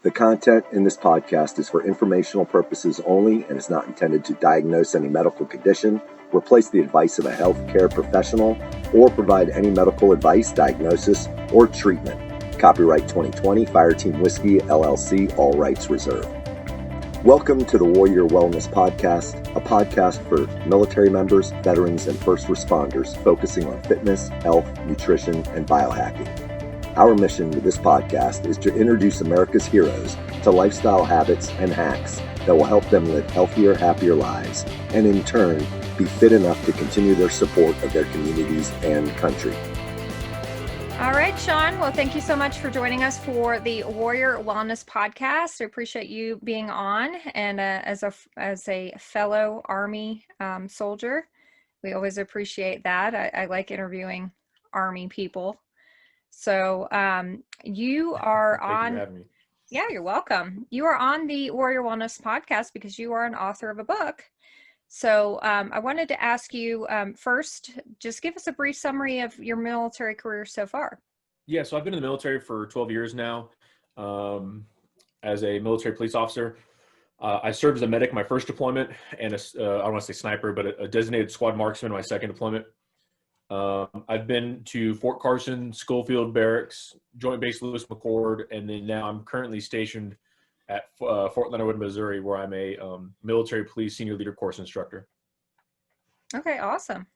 The content in this podcast is for informational purposes only and is not intended to diagnose any medical condition, replace the advice of a healthcare professional, or provide any medical advice, diagnosis, or treatment. Copyright 2020 Fireteam Whiskey, LLC, all rights reserved. Welcome to the Warrior Wellness Podcast, a podcast for military members, veterans, and first responders focusing on fitness, health, nutrition, and biohacking. Our mission with this podcast is to introduce America's heroes to lifestyle habits and hacks that will help them live healthier, happier lives, and in turn, be fit enough to continue their support of their communities and country. All right, Sean. Well, thank you so much for joining us for the Warrior Wellness Podcast. I appreciate you being on. And as a fellow Army soldier, we always appreciate that. I like interviewing Army people. So you are Thank on. you for having me. Yeah, you're welcome. You are on the Warrior Wellness Podcast because you are an author of a book. So I wanted to ask you first, just give us a brief summary of your military career so far. Yeah, so I've been in the military for 12 years now as a military police officer. I served as a medic my first deployment and I don't want to say sniper, but a designated squad marksman my second deployment. I've been to Fort Carson, Schofield Barracks, Joint Base Lewis McChord, and then now I'm currently stationed at Fort Leonard Wood, Missouri, where I'm a military police senior leader course instructor. Okay, awesome.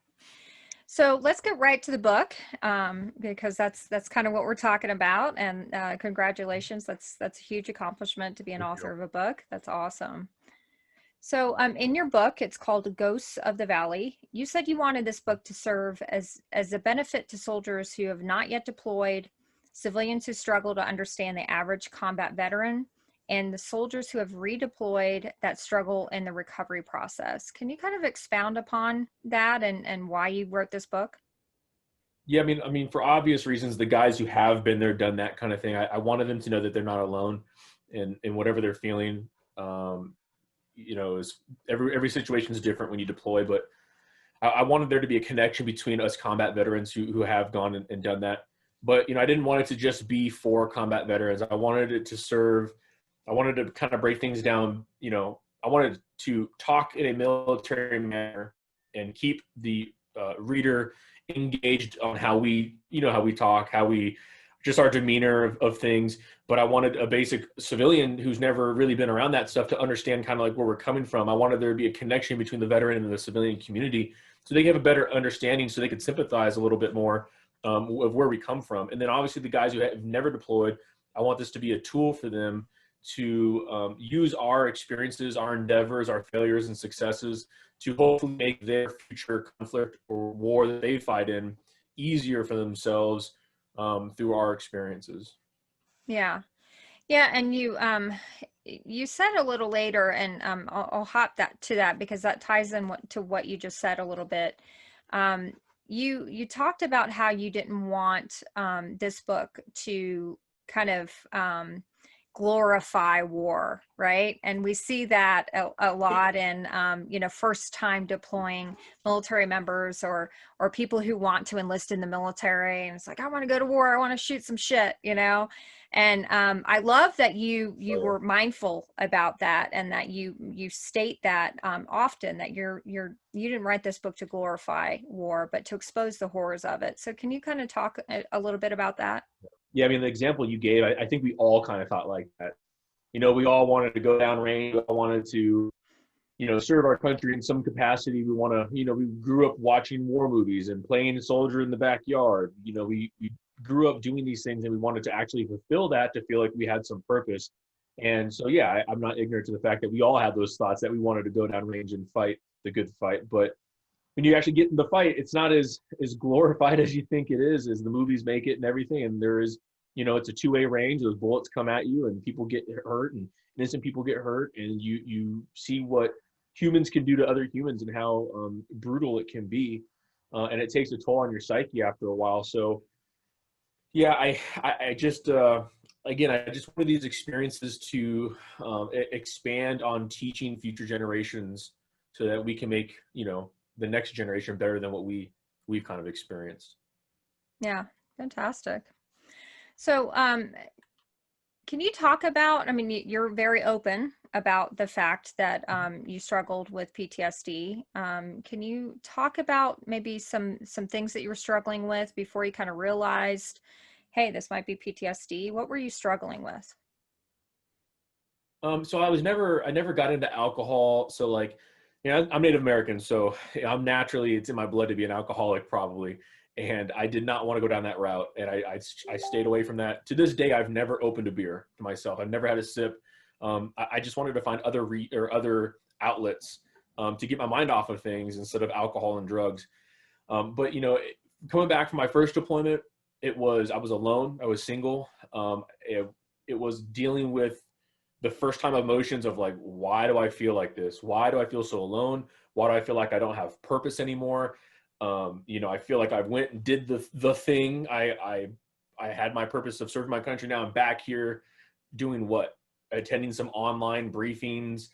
So let's get right to the book because that's kind of what we're talking about. And congratulations, that's a huge accomplishment to be an author of a book. That's awesome. So in your book, it's called Ghosts of the Valley. You said you wanted this book to serve as a benefit to soldiers who have not yet deployed, civilians who struggle to understand the average combat veteran, and the soldiers who have redeployed that struggle in the recovery process. Can you kind of expound upon that and why you wrote this book? Yeah, I mean, for obvious reasons, the guys who have been there, done that kind of thing, I wanted them to know that they're not alone in whatever they're feeling. You know, is every situation is different when you deploy, but I wanted there to be a connection between us combat veterans who have gone and done that. But, you know, I didn't want it to just be for combat veterans. I wanted it to serve, I wanted to kind of break things down. You know, I wanted to talk in a military manner and keep the reader engaged on how we talk, how we just our demeanor of things. But I wanted a basic civilian who's never really been around that stuff to understand kind of like where we're coming from. I wanted there to be a connection between the veteran and the civilian community so they have a better understanding, so they could sympathize a little bit more of where we come from. And then obviously the guys who have never deployed, I want this to be a tool for them to use our experiences, our endeavors, our failures and successes to hopefully make their future conflict or war that they fight in easier for themselves through our experiences. Yeah. And you said a little later, and I'll hop to that because that ties in to what you just said a little bit. You talked about how you didn't want this book to kind of glorify war, right? And we see that a lot in first time deploying military members or people who want to enlist in the military, and it's like, I want to go to war, I want to shoot some shit, and I love that you were mindful about that, and that you state that often, that you didn't write this book to glorify war, but to expose the horrors of it. So can you kind of talk a little bit about that? Yeah, I mean, the example you gave, I think we all kind of thought like that. You know, we all wanted to go down range. We all wanted to, serve our country in some capacity. We want to, we grew up watching war movies and playing soldier in the backyard. We grew up doing these things, and we wanted to actually fulfill that, to feel like we had some purpose. And so, yeah, I'm not ignorant to the fact that we all had those thoughts that we wanted to go down range and fight the good fight. But when you actually get in the fight, it's not as glorified as you think it is, as the movies make it and everything. And there is, it's a two-way range. Those bullets come at you and people get hurt, and innocent people get hurt. And you see what humans can do to other humans and how brutal it can be. And it takes a toll on your psyche after a while. So yeah, I just, again, I just wanted these experiences to expand on teaching future generations so that we can make, the next generation better than what we've kind of experienced. Yeah, fantastic. So can you talk about, I mean, you're very open about the fact that you struggled with PTSD. Can you talk about maybe some things that you were struggling with before you kind of realized, hey, this might be PTSD? What were you struggling with? So I never got into alcohol. So like, you know, I'm Native American, so I'm naturally, it's in my blood to be an alcoholic probably. And I did not want to go down that route. And I stayed away from that. To this day, I've never opened a beer to myself. I've never had a sip. I just wanted to find other outlets to get my mind off of things instead of alcohol and drugs. But you know, coming back from my first deployment, I was alone. I was single. It was dealing with the first time emotions of like, why do I feel like this? Why do I feel so alone? Why do I feel like I don't have purpose anymore? You know, I feel like I went and did the thing. I had my purpose of serving my country. Now I'm back here doing what? Attending some online briefings,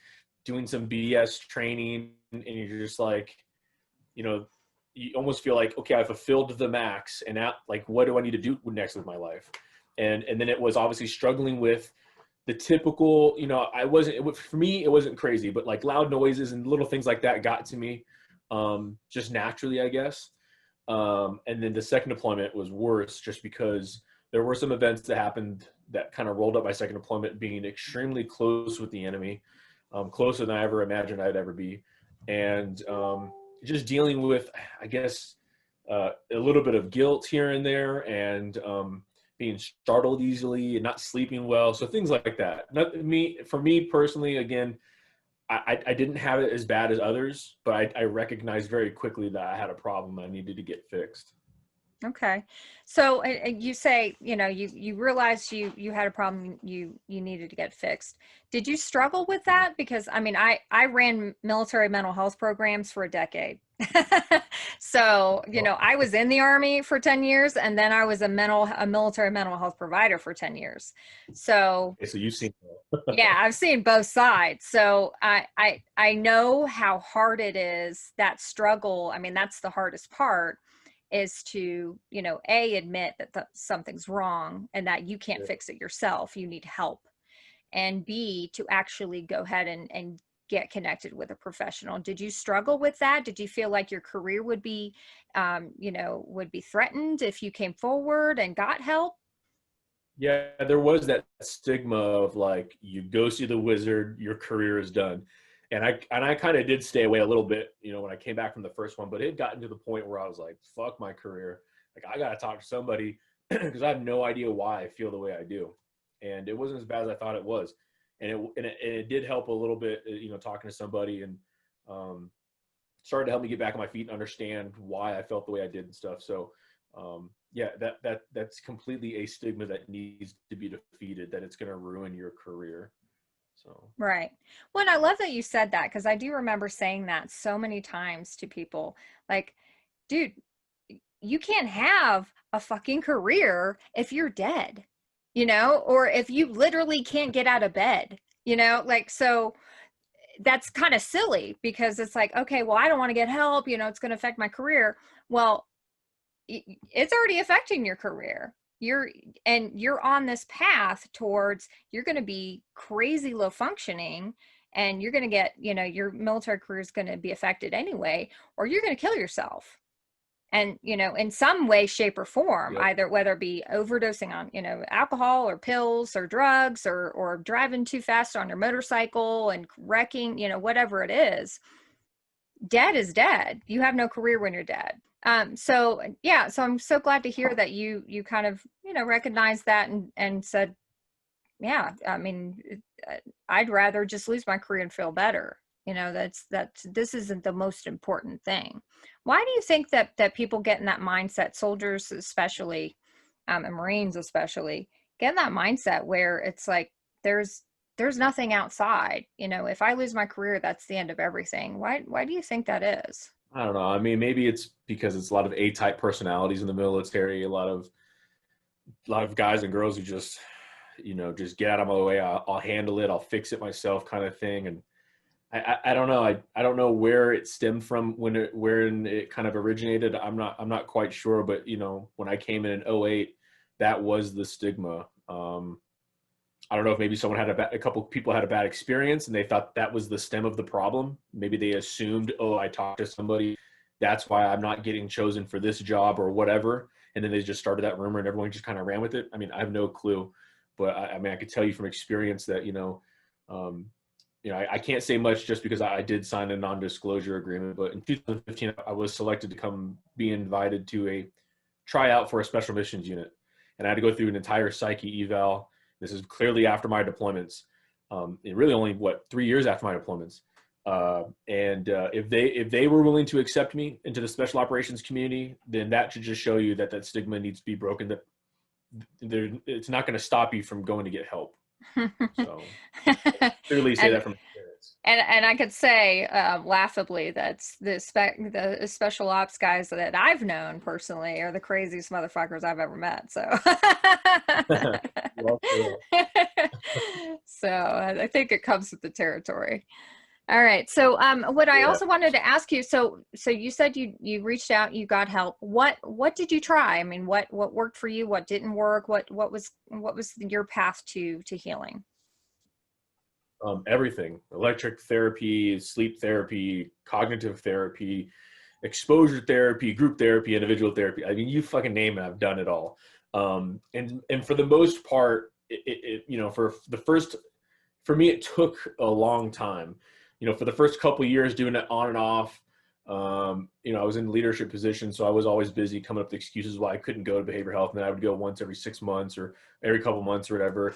doing some BS training, and you're just like, you know, you almost feel like, okay, I fulfilled the max, and now, like, what do I need to do next with my life? And then it was obviously struggling with the typical, you know, for me, it wasn't crazy, but like loud noises and little things like that got to me, just naturally, I guess. And then the second deployment was worse just because there were some events that happened that kind of rolled up my second deployment, being extremely close with the enemy, closer than I ever imagined I'd ever be. And just dealing with, I guess, a little bit of guilt here and there, and being startled easily and not sleeping well. So things like that. For me personally, again, I didn't have it as bad as others, but I recognized very quickly that I had a problem I needed to get fixed. Okay. So you say, you know, you realized you had a problem you needed to get fixed. Did you struggle with that? Because I mean, I ran military mental health programs for a decade. So, you know, I was in the Army for 10 years, and then I was a military mental health provider for 10 years. So, Okay, so you've seen yeah, I've seen both sides. So I know how hard it is, that struggle. I mean, that's the hardest part, is to, you know, admit that something's wrong and that you can't fix it yourself. You need help. And B, to actually go ahead and get connected with a professional. Did you struggle with that? Did you feel like your career would be, you know, would be threatened if you came forward and got help? Yeah, there was that stigma of like, you go see the wizard, your career is done. And I kind of did stay away a little bit, you know, when I came back from the first one, but it had gotten to the point where I was like, fuck my career. Like, I got to talk to somebody because I have no idea why I feel the way I do. And it wasn't as bad as I thought it was. And it did help a little bit, you know, talking to somebody, and started to help me get back on my feet and understand why I felt the way I did and stuff. So, yeah, that's completely a stigma that needs to be defeated, that it's going to ruin your career. So. Right. Well, and I love that you said that, because I do remember saying that so many times to people, like, dude, you can't have a fucking career if you're dead, you know, or if you literally can't get out of bed, you know, like, so that's kind of silly, because it's like, okay, well, I don't want to get help, you know, it's going to affect my career. Well, it's already affecting your career. You're on this path towards, you're going to be crazy low functioning, and you're going to get, you know, your military career is going to be affected anyway, or you're going to kill yourself. And, you know, in some way, shape, or form, either whether it be overdosing on, you know, alcohol or pills or drugs, or driving too fast on your motorcycle and wrecking, you know, whatever it is, dead is dead. You have no career when you're dead. So yeah, so I'm so glad to hear that you kind of, you know, recognized that and said, yeah, I mean, I'd rather just lose my career and feel better. You know, this isn't the most important thing. Why do you think that people get in that mindset, soldiers especially, and Marines especially, get in that mindset where it's like, there's nothing outside, you know, if I lose my career, that's the end of everything. Why do you think that is? I don't know. I mean, maybe it's because it's a lot of A-type personalities in the military, a lot of guys and girls who just, you know, just get out of my way. I'll handle it. I'll fix it myself, kind of thing. And I don't know. I don't know where it stemmed from, where it kind of originated. I'm not quite sure. But, you know, when I came in 2008, that was the stigma. I don't know if maybe someone had a couple people had a bad experience and they thought that was the stem of the problem. Maybe they assumed, oh, I talked to somebody, that's why I'm not getting chosen for this job or whatever. And then they just started that rumor and everyone just kind of ran with it. I mean, I have no clue, but I mean, I could tell you from experience that, I can't say much just because I did sign a non-disclosure agreement, but in 2015, I was selected to be invited to a tryout for a special missions unit. And I had to go through an entire psyche eval. This is clearly after my deployments. And really only 3 years after my deployments. If they were willing to accept me into the special operations community, then that should just show you that stigma needs to be broken, that it's not going to stop you from going to get help. So clearly say that from experience. And I could say laughably that the special ops guys that I've known personally are the craziest motherfuckers I've ever met. So Well, so I think it comes with the territory. All right. So what I also wanted to ask you, so you said you reached out, you got help. What did you try? I mean, what worked for you? What didn't work? What was your path to healing? Everything: electric therapy, sleep therapy, cognitive therapy, exposure therapy, group therapy, individual therapy. I mean, you fucking name it, I've done it all. And for the most part, for me, it took a long time. For the first couple of years doing it on and off, I was in leadership positions, so I was always busy coming up with excuses why I couldn't go to behavioral health. And then I would go once every 6 months or every couple months or whatever.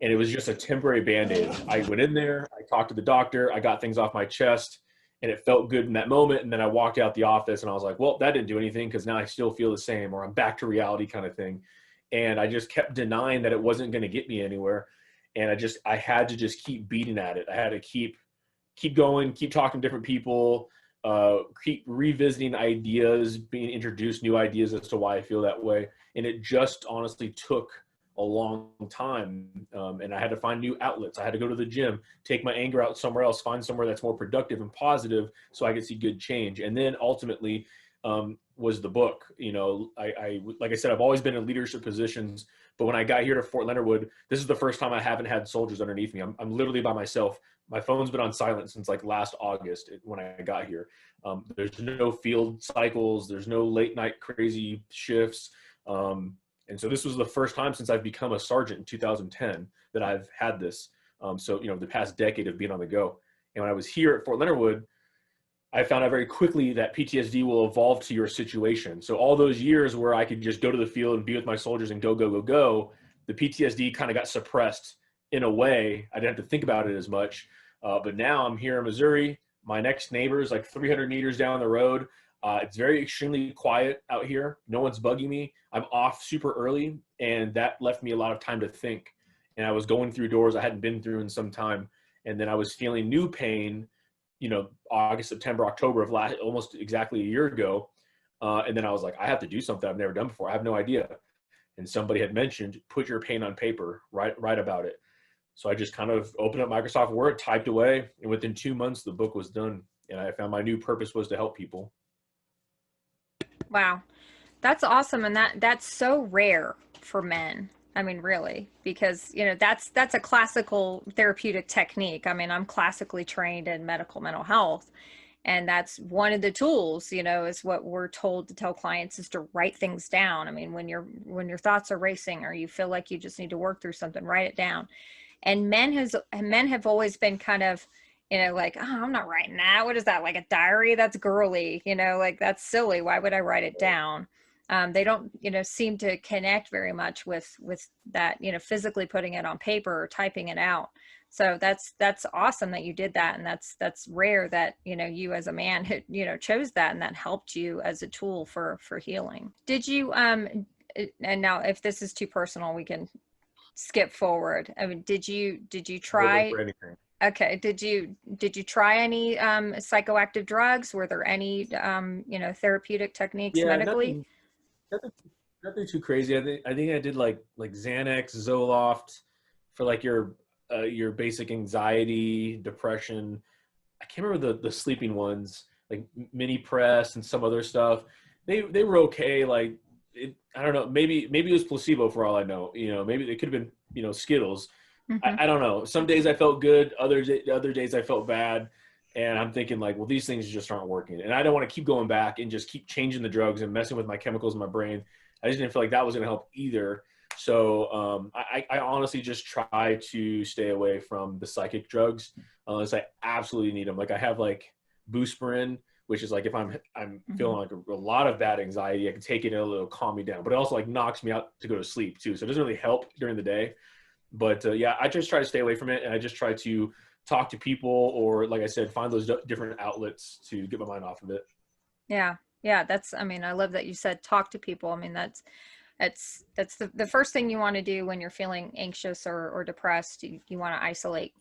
And it was just a temporary Band-Aid. I went in there, I talked to the doctor, I got things off my chest, and it felt good in that moment. And then I walked out the office and I was like, well, that didn't do anything, because now I still feel the same, or I'm back to reality kind of thing. And I just kept denying that it wasn't going to get me anywhere. And I had to just keep beating at it. I had to keep going, keep talking to different people, keep revisiting ideas, being introduced new ideas as to why I feel that way. And it just honestly took a long time. And I had to find new outlets. I had to go to the gym, take my anger out somewhere else, find somewhere that's more productive and positive so I could see good change. And then ultimately was the book. I like I said, I've always been in leadership positions, but when I got here to Fort Leonard Wood, this is the first time I haven't had soldiers underneath me. I'm literally by myself. My phone's been on silent since like last August when I got here. There's no field cycles. There's no late night crazy shifts. And so this was the first time since I've become a sergeant in 2010 that I've had this. So the past decade of being on the go. And when I was here at Fort Leonard Wood, I found out very quickly that PTSD will evolve to your situation. So all those years where I could just go to the field and be with my soldiers and go, the PTSD kind of got suppressed in a way. I didn't have to think about it as much. But now I'm here in Missouri. My next neighbor is like 300 meters down the road. It's very extremely quiet out here. No one's bugging me. I'm off super early, and that left me a lot of time to think. And I was going through doors I hadn't been through in some time. And then I was feeling new pain, August, September, October of almost exactly a year ago. And then I was like, I have to do something I've never done before. I have no idea. And somebody had mentioned, put your pain on paper, write about it. So I just kind of opened up Microsoft Word, typed away, and within 2 months, the book was done. And I found my new purpose was to help people. Wow. That's awesome. And that's so rare for men. I mean, really, because, that's a classical therapeutic technique. I mean, I'm classically trained in medical mental health. And that's one of the tools, is what we're told to tell clients is to write things down. I mean, when your thoughts are racing or you feel like you just need to work through something, write it down. And men have always been kind of, like, oh, I'm not writing that. What is that? Like a diary? That's girly, like that's silly. Why would I write it down? They don't, seem to connect very much with that, physically putting it on paper or typing it out. So that's awesome that you did that. And that's rare that, you as a man, chose that and that helped you as a tool for healing. Did you, and now if this is too personal, we can skip forward. I mean, did you try? Okay. Did you try any psychoactive drugs? Were there any therapeutic techniques medically? Nothing too crazy. I think I did like Xanax, Zoloft for like your basic anxiety, depression. I can't remember the sleeping ones, like mini press and some other stuff. They were okay. Like I don't know. Maybe it was placebo for all I know. Maybe it could have been Skittles. Mm-hmm. I don't know. Some days I felt good. Other days I felt bad. And I'm thinking like, well, these things just aren't working. And I don't want to keep going back and just keep changing the drugs and messing with my chemicals in my brain. I just didn't feel like that was going to help either. So I honestly just try to stay away from the psychic drugs unless I absolutely need them. Like I have like Buspirine, which is like if I'm feeling like a lot of bad anxiety, I can take it and it'll calm me down. But it also like knocks me out to go to sleep too. So it doesn't really help during the day. But yeah, I just try to stay away from it, and I just try to talk to people, or like I said, find those different outlets to get my mind off of it. Yeah. I mean, I love that you said talk to people. I mean, that's the first thing you want to do when you're feeling anxious or depressed. You want to isolate,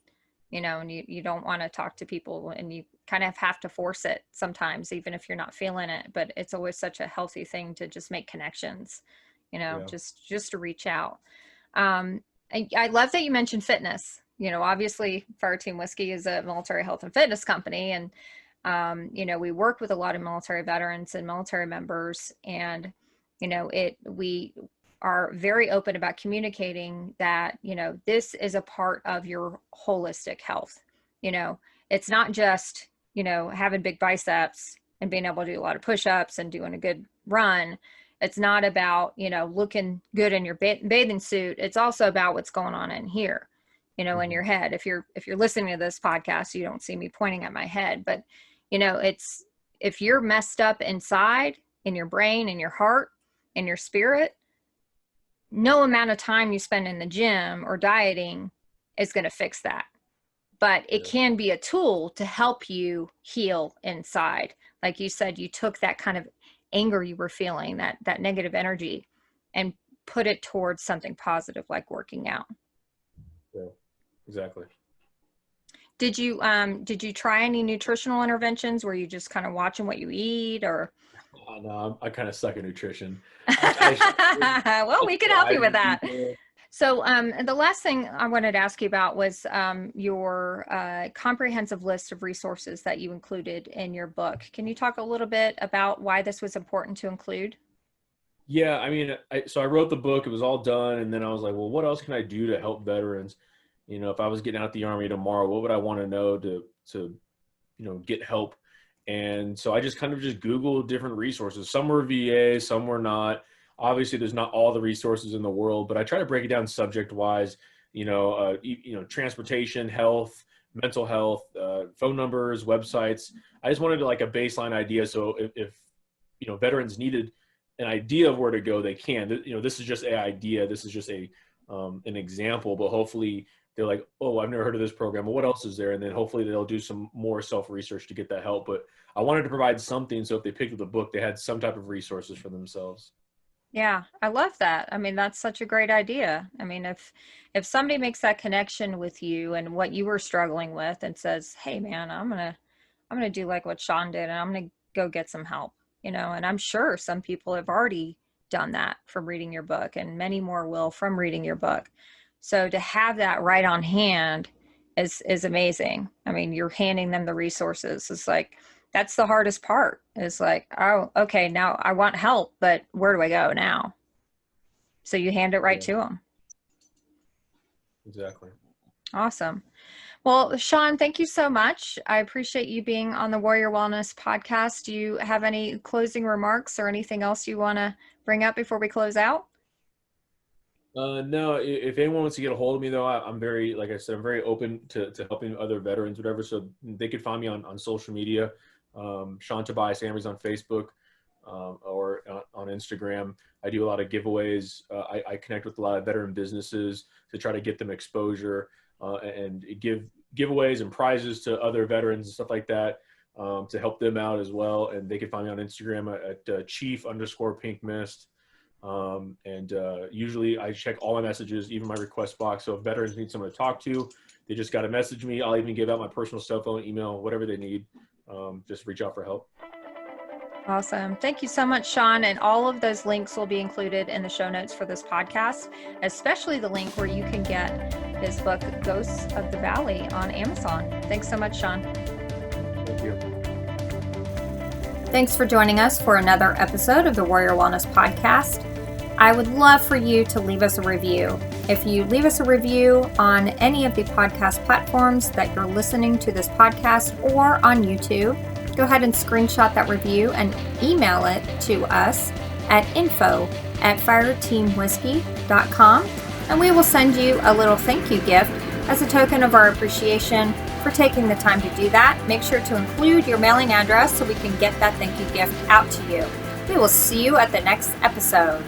and you don't want to talk to people, and you kind of have to force it sometimes, even if you're not feeling it. But it's always such a healthy thing to just make connections, just to reach out. I love that you mentioned fitness. Obviously Fire Team Whiskey is a military health and fitness company. And, we work with a lot of military veterans and military members. And, we are very open about communicating that, this is a part of your holistic health. It's not just, having big biceps and being able to do a lot of push-ups and doing a good run. It's not about, looking good in your bathing suit. It's also about what's going on in here, in your head. If you're listening to this podcast, you don't see me pointing at my head, but it's, if you're messed up inside, in your brain, in your heart, in your spirit, no amount of time you spend in the gym or dieting is going to fix that. But it can be a tool to help you heal inside. Like you said, you took that kind of anger you were feeling, that negative energy, and put it towards something positive, like working out. Yeah, exactly. Did you try any nutritional interventions? Were you just kind of watching what you eat, or? No, I kind of suck at nutrition. Well, we can help you with that. So the last thing I wanted to ask you about was your comprehensive list of resources that you included in your book. Can you talk a little bit about why this was important to include? Yeah, I mean, so I wrote the book, it was all done, and then I was like, well, what else can I do to help veterans? If I was getting out the Army tomorrow, what would I want to know to get help? And so I just kind of Googled different resources. Some were VA, some were not. Obviously, there's not all the resources in the world, but I try to break it down subject-wise, transportation, health, mental health, phone numbers, websites. I just wanted like a baseline idea. So if veterans needed an idea of where to go, they can. This is just an idea. This is just an example, but hopefully they're like, oh, I've never heard of this program. Well, what else is there? And then hopefully they'll do some more self-research to get that help. But I wanted to provide something, so if they picked up the book, they had some type of resources for themselves. Yeah, I love that. I mean, that's such a great idea. I mean, if somebody makes that connection with you and what you were struggling with and says, hey man, I'm going to do like what Sean did, and I'm going to go get some help, and I'm sure some people have already done that from reading your book, and many more will from reading your book. So to have that right on hand is amazing. I mean, you're handing them the resources. It's like, that's the hardest part. It's like, oh, okay, now I want help, but where do I go now? So you hand it right to them. Exactly. Awesome. Well, Sean, thank you so much. I appreciate you being on the Warrior Wellness podcast. Do you have any closing remarks or anything else you want to bring up before we close out? No, if anyone wants to get a hold of me though, I'm very, like I said, I'm very open to helping other veterans, whatever. So they could find me on social media. Sean Tobiaz Ambriz on Facebook, or on Instagram. I do a lot of giveaways. I connect with a lot of veteran businesses to try to get them exposure, and give giveaways and prizes to other veterans and stuff like that, to help them out as well. And they can find me on Instagram at chief_pinkmist. Usually I check all my messages, even my request box. So if veterans need someone to talk to, they just got to message me. I'll even give out my personal cell phone, email, whatever they need. Just reach out for help. Awesome. Thank you so much, Sean. And all of those links will be included in the show notes for this podcast, especially the link where you can get his book, Ghosts of the Valley, on Amazon. Thanks so much, Sean. Thank you. Thanks for joining us for another episode of the Warrior Wellness Podcast. I would love for you to leave us a review. If you leave us a review on any of the podcast platforms that you're listening to this podcast or on YouTube, go ahead and screenshot that review and email it to us at info@fireteamwhiskey.com, and we will send you a little thank you gift as a token of our appreciation for taking the time to do that. Make sure to include your mailing address so we can get that thank you gift out to you. We will see you at the next episode.